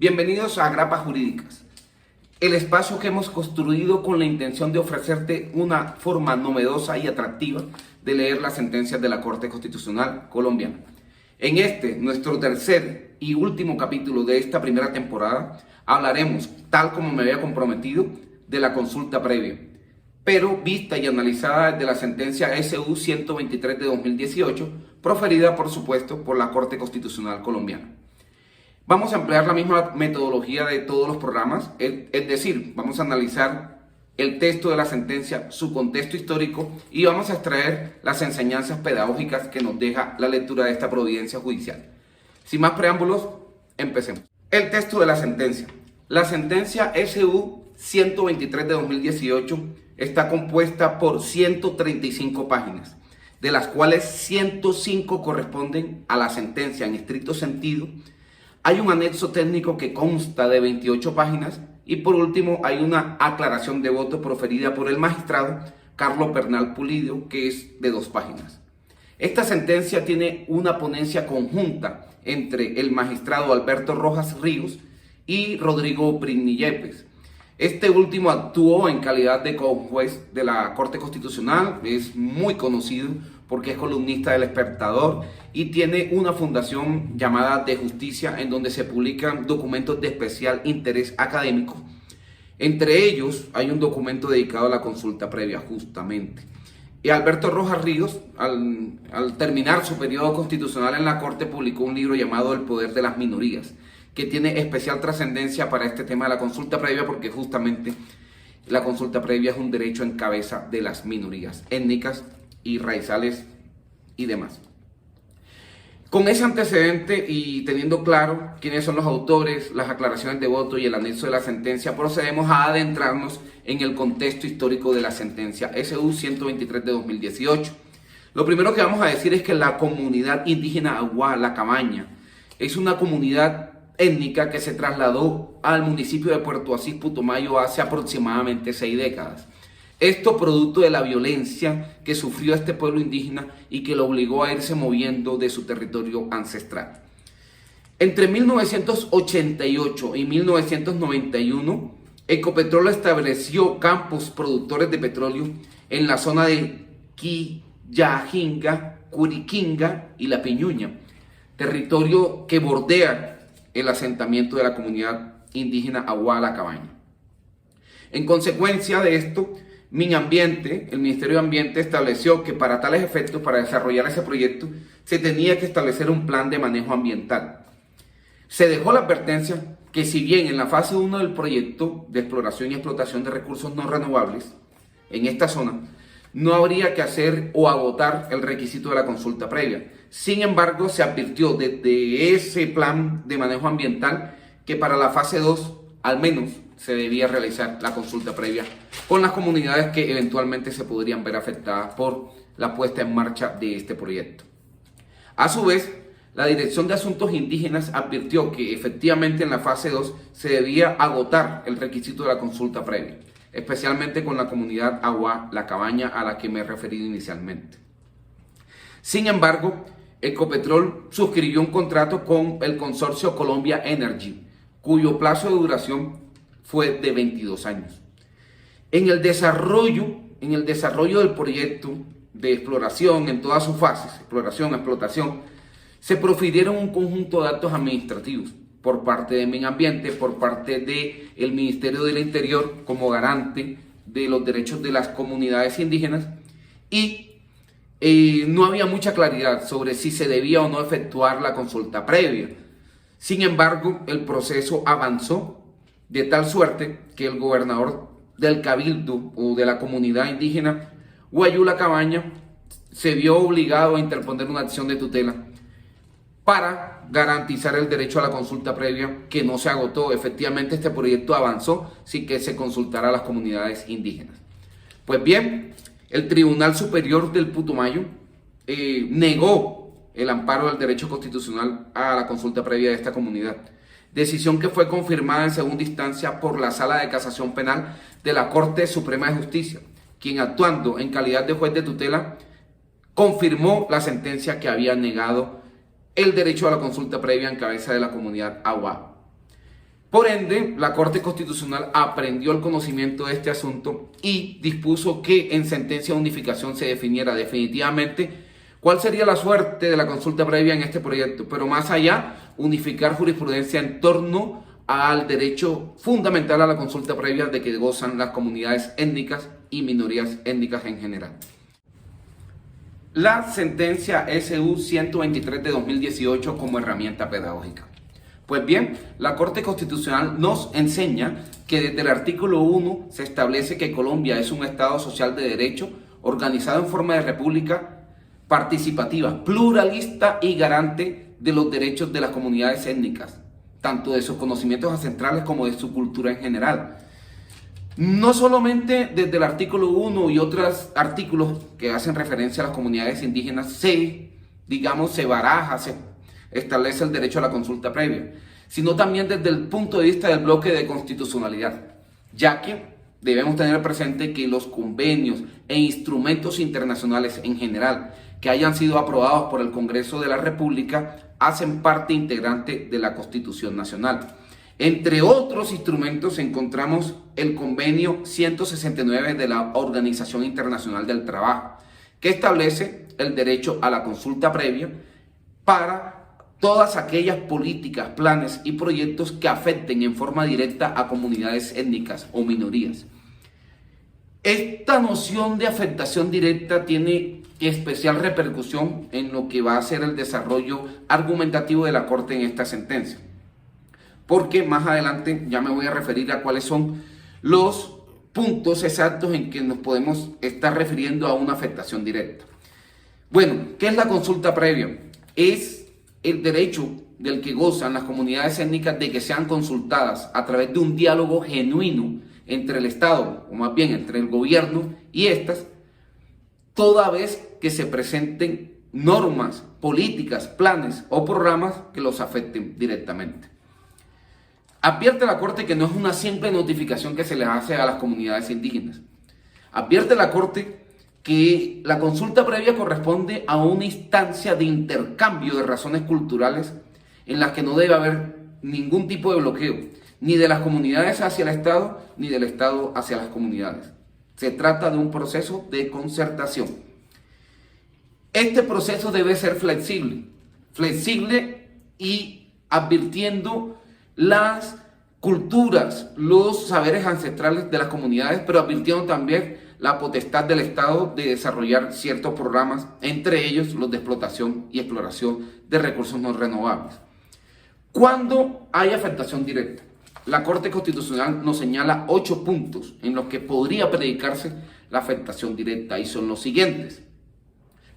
Bienvenidos a Grapas Jurídicas, el espacio que hemos construido con la intención de ofrecerte una forma novedosa y atractiva de leer las sentencias de la Corte Constitucional colombiana. En este, nuestro tercer y último capítulo de esta primera temporada, hablaremos, tal como me había comprometido, de la consulta previa, pero vista y analizada desde la sentencia SU 123 de 2018, proferida, por supuesto, por la Corte Constitucional colombiana. Vamos a emplear la misma metodología de todos los programas, es decir, vamos a analizar el texto de la sentencia, su contexto histórico y vamos a extraer las enseñanzas pedagógicas que nos deja la lectura de esta providencia judicial. Sin más preámbulos, empecemos. El texto de la sentencia. La sentencia SU 123 de 2018 está compuesta por 135 páginas, de las cuales 105 corresponden a la sentencia en estricto sentido. Hay un anexo técnico que consta de 28 páginas y por último hay una aclaración de voto proferida por el magistrado Carlos Bernal Pulido, que es de 2 páginas. Esta sentencia tiene una ponencia conjunta entre el magistrado Alberto Rojas Ríos y Rodrigo Britni Yepes. Este último actuó en calidad de conjuez de la Corte Constitucional, es muy conocido porque es columnista del Despertador y tiene una fundación llamada De Justicia, en donde se publican documentos de especial interés académico. Entre ellos hay un documento dedicado a la consulta previa, justamente. Y Alberto Rojas Ríos, al terminar su periodo constitucional en la Corte, publicó un libro llamado El Poder de las Minorías, que tiene especial trascendencia para este tema de la consulta previa, porque justamente la consulta previa es un derecho en cabeza de las minorías étnicas y raizales y demás. Con ese antecedente y teniendo claro quiénes son los autores, las aclaraciones de voto y el anexo de la sentencia, procedemos a adentrarnos en el contexto histórico de la sentencia SU 123 de 2018. Lo primero que vamos a decir es que la comunidad indígena Aguá La Cabaña es una comunidad étnica que se trasladó al municipio de Puerto Asís, Putumayo, hace aproximadamente 6 décadas. Esto producto de la violencia que sufrió este pueblo indígena y que lo obligó a irse moviendo de su territorio ancestral. Entre 1988 y 1991, Ecopetrol estableció campos productores de petróleo en la zona de Quillajinga, Curiquinga y La Piñuña, territorio que bordea el asentamiento de la comunidad indígena Aguá La Cabaña. En consecuencia de esto, MinAmbiente, el Ministerio de Ambiente, estableció que para tales efectos, para desarrollar ese proyecto, se tenía que establecer un plan de manejo ambiental. Se dejó la advertencia que si bien en la fase 1 del proyecto de exploración y explotación de recursos no renovables, en esta zona, no habría que hacer o agotar el requisito de la consulta previa. Sin embargo, se advirtió desde ese plan de manejo ambiental que para la fase 2, al menos, se debía realizar la consulta previa con las comunidades que eventualmente se podrían ver afectadas por la puesta en marcha de este proyecto. A su vez, la Dirección de Asuntos Indígenas advirtió que efectivamente en la fase 2 se debía agotar el requisito de la consulta previa, especialmente con la comunidad Aguá La Cabaña a la que me he referido inicialmente. Sin embargo, Ecopetrol suscribió un contrato con el consorcio Colombia Energy, cuyo plazo de duración fue de 22 años. En el desarrollo del proyecto de exploración en todas sus fases, exploración, explotación, se profirieron un conjunto de actos administrativos por parte de MinAmbiente, por parte del Ministerio del Interior como garante de los derechos de las comunidades indígenas y no había mucha claridad sobre si se debía o no efectuar la consulta previa. Sin embargo, el proceso avanzó de tal suerte que el gobernador del Cabildo o de la comunidad indígena Guayú La Cabaña se vio obligado a interponer una acción de tutela para garantizar el derecho a la consulta previa, que no se agotó. Efectivamente, este proyecto avanzó sin que se consultara a las comunidades indígenas. Pues bien, el Tribunal Superior del Putumayo negó el amparo del derecho constitucional a la consulta previa de esta comunidad. Decisión que fue confirmada en segunda instancia por la Sala de Casación Penal de la Corte Suprema de Justicia, quien actuando en calidad de juez de tutela confirmó la sentencia que había negado el derecho a la consulta previa en cabeza de la comunidad Aguá. Por ende, la Corte Constitucional aprendió el conocimiento de este asunto y dispuso que en sentencia de unificación se definiera definitivamente cuál sería la suerte de la consulta previa en este proyecto, pero más allá, unificar jurisprudencia en torno al derecho fundamental a la consulta previa de que gozan las comunidades étnicas y minorías étnicas en general. La sentencia SU 123 de 2018 como herramienta pedagógica. Pues bien, la Corte Constitucional nos enseña que desde el artículo 1 se establece que Colombia es un Estado social de derecho organizado en forma de república participativa, pluralista y garante de los derechos de las comunidades étnicas, tanto de sus conocimientos ancestrales como de su cultura en general. No solamente desde el artículo 1 y otros artículos que hacen referencia a las comunidades indígenas se baraja, se establece el derecho a la consulta previa, sino también desde el punto de vista del bloque de constitucionalidad, ya que debemos tener presente que los convenios e instrumentos internacionales en general que hayan sido aprobados por el Congreso de la República hacen parte integrante de la Constitución Nacional. Entre otros instrumentos encontramos el Convenio 169 de la Organización Internacional del Trabajo, que establece el derecho a la consulta previa para todas aquellas políticas, planes y proyectos que afecten en forma directa a comunidades étnicas o minorías. Esta noción de afectación directa tiene especial repercusión en lo que va a ser el desarrollo argumentativo de la Corte en esta sentencia, porque más adelante ya me voy a referir a cuáles son los puntos exactos en que nos podemos estar refiriendo a una afectación directa. Bueno, ¿qué es la consulta previa? Es el derecho del que gozan las comunidades étnicas de que sean consultadas a través de un diálogo genuino entre el Estado, o más bien entre el gobierno y estas, toda vez que se presenten normas, políticas, planes o programas que los afecten directamente. Advierte la Corte que no es una simple notificación que se les hace a las comunidades indígenas. Advierte la Corte que la consulta previa corresponde a una instancia de intercambio de razones culturales en las que no debe haber ningún tipo de bloqueo, ni de las comunidades hacia el Estado, ni del Estado hacia las comunidades. Se trata de un proceso de concertación. Este proceso debe ser flexible y advirtiendo las culturas, los saberes ancestrales de las comunidades, pero advirtiendo también la potestad del Estado de desarrollar ciertos programas, entre ellos los de explotación y exploración de recursos no renovables. Cuando hay afectación directa, la Corte Constitucional nos señala 8 puntos en los que podría predicarse la afectación directa y son los siguientes.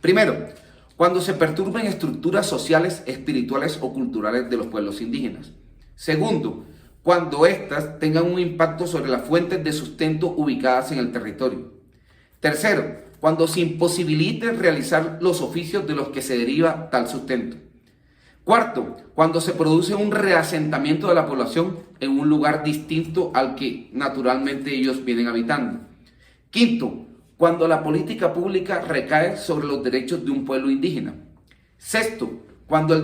Primero, cuando se perturben estructuras sociales, espirituales o culturales de los pueblos indígenas. Segundo, cuando éstas tengan un impacto sobre las fuentes de sustento ubicadas en el territorio. Tercero, cuando se imposibilite realizar los oficios de los que se deriva tal sustento. Cuarto, cuando se produce un reasentamiento de la población en un lugar distinto al que naturalmente ellos vienen habitando. Quinto, cuando la política pública recae sobre los derechos de un pueblo indígena. Sexto, cuando la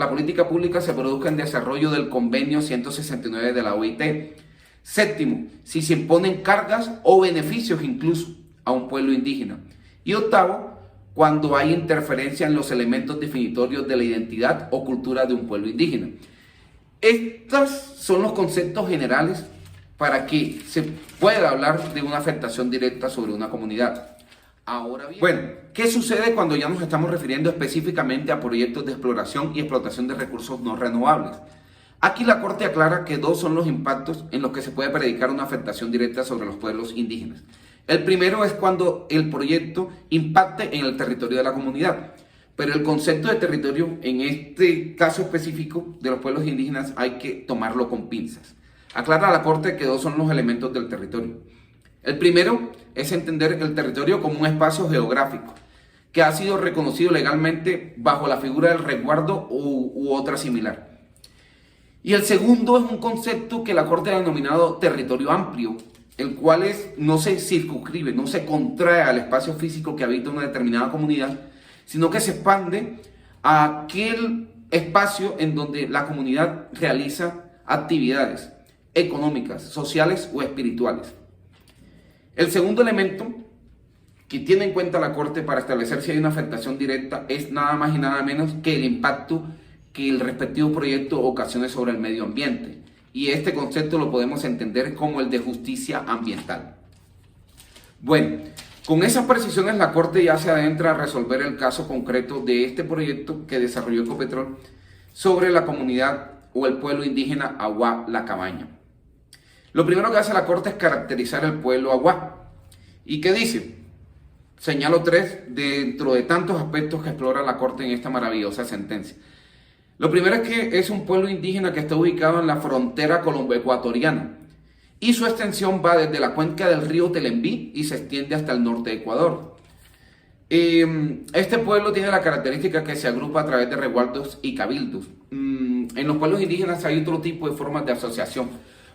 política pública se produzca en desarrollo del Convenio 169 de la OIT. Séptimo, si se imponen cargas o beneficios incluso a un pueblo indígena. Y octavo, cuando hay interferencia en los elementos definitorios de la identidad o cultura de un pueblo indígena. Estos son los conceptos generales para que se pueda hablar de una afectación directa sobre una comunidad. Ahora bien, bueno, ¿qué sucede cuando ya nos estamos refiriendo específicamente a proyectos de exploración y explotación de recursos no renovables? Aquí la Corte aclara que 2 son los impactos en los que se puede predicar una afectación directa sobre los pueblos indígenas. El primero es cuando el proyecto impacte en el territorio de la comunidad, pero el concepto de territorio en este caso específico de los pueblos indígenas hay que tomarlo con pinzas. Aclara la Corte que 2 son los elementos del territorio. El primero es entender el territorio como un espacio geográfico que ha sido reconocido legalmente bajo la figura del resguardo u otra similar. Y el segundo es un concepto que la Corte ha denominado territorio amplio, el cual no se circunscribe, no se contrae al espacio físico que habita una determinada comunidad, sino que se expande a aquel espacio en donde la comunidad realiza actividades económicas, sociales o espirituales. El segundo elemento que tiene en cuenta la Corte para establecer si hay una afectación directa es nada más y nada menos que el impacto que el respectivo proyecto ocasione sobre el medio ambiente. Y este concepto lo podemos entender como el de justicia ambiental. Bueno, con esas precisiones la Corte ya se adentra a resolver el caso concreto de este proyecto que desarrolló Ecopetrol sobre la comunidad o el pueblo indígena Aguá La Cabaña. Lo primero que hace la Corte es caracterizar el pueblo Aguá. ¿Y qué dice? Señalo 3 dentro de tantos aspectos que explora la Corte en esta maravillosa sentencia. Lo primero es que es un pueblo indígena que está ubicado en la frontera colombo-ecuatoriana y su extensión va desde la cuenca del río Telembí y se extiende hasta el norte de Ecuador. Este pueblo tiene la característica que se agrupa a través de resguardos y cabildos. En los pueblos indígenas hay otro tipo de formas de asociación.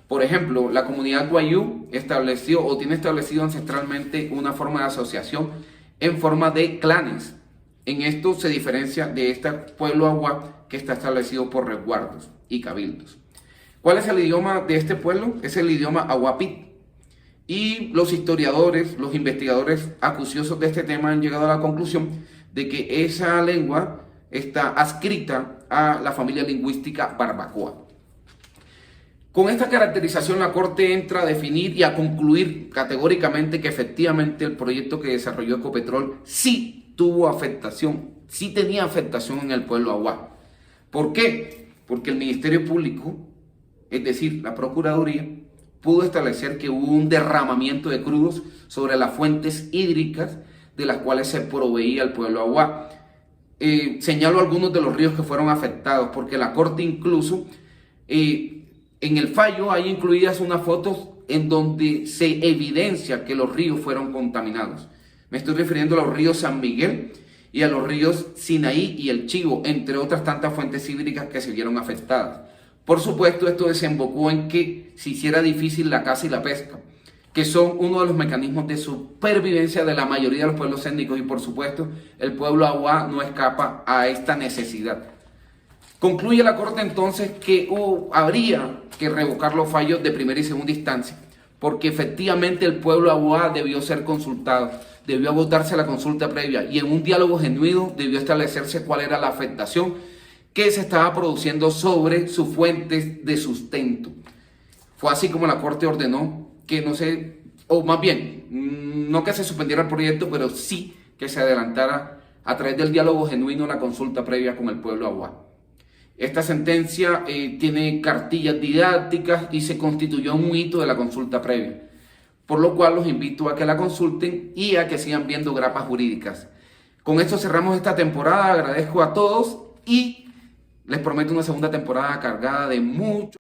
Por ejemplo, la comunidad Wayuu estableció o tiene establecido ancestralmente una forma de asociación en forma de clanes. En esto se diferencia de este pueblo Aguá que está establecido por resguardos y cabildos. ¿Cuál es el idioma de este pueblo? Es el idioma aguapit. Y los historiadores, los investigadores acuciosos de este tema han llegado a la conclusión de que esa lengua está adscrita a la familia lingüística barbacoa. Con esta caracterización la Corte entra a definir y a concluir categóricamente que efectivamente el proyecto que desarrolló Ecopetrol sí tuvo afectación, sí tenía afectación en el pueblo Aguá. ¿Por qué? Porque el Ministerio Público, es decir, la Procuraduría, pudo establecer que hubo un derramamiento de crudos sobre las fuentes hídricas de las cuales se proveía el pueblo Aguá. Señalo algunos de los ríos que fueron afectados, porque la Corte incluso en el fallo hay incluidas unas fotos en donde se evidencia que los ríos fueron contaminados. Me estoy refiriendo a los ríos San Miguel y a los ríos Sinaí y el Chivo, entre otras tantas fuentes hídricas que se vieron afectadas. Por supuesto, esto desembocó en que se hiciera difícil la caza y la pesca, que son uno de los mecanismos de supervivencia de la mayoría de los pueblos étnicos y por supuesto el pueblo Aguá no escapa a esta necesidad. Concluye la Corte entonces que habría que revocar los fallos de primera y segunda instancia, porque efectivamente el pueblo Aguá debió ser consultado, debió agotarse la consulta previa y en un diálogo genuino debió establecerse cuál era la afectación que se estaba produciendo sobre sus fuentes de sustento. Fue así como la Corte ordenó que no se, o más bien, no que se suspendiera el proyecto, pero sí que se adelantara a través del diálogo genuino la consulta previa con el pueblo Aguá. Esta sentencia tiene cartillas didácticas y se constituyó un hito de la consulta previa, por lo cual los invito a que la consulten y a que sigan viendo grapas jurídicas. Con esto cerramos esta temporada, agradezco a todos y les prometo una segunda temporada cargada de mucho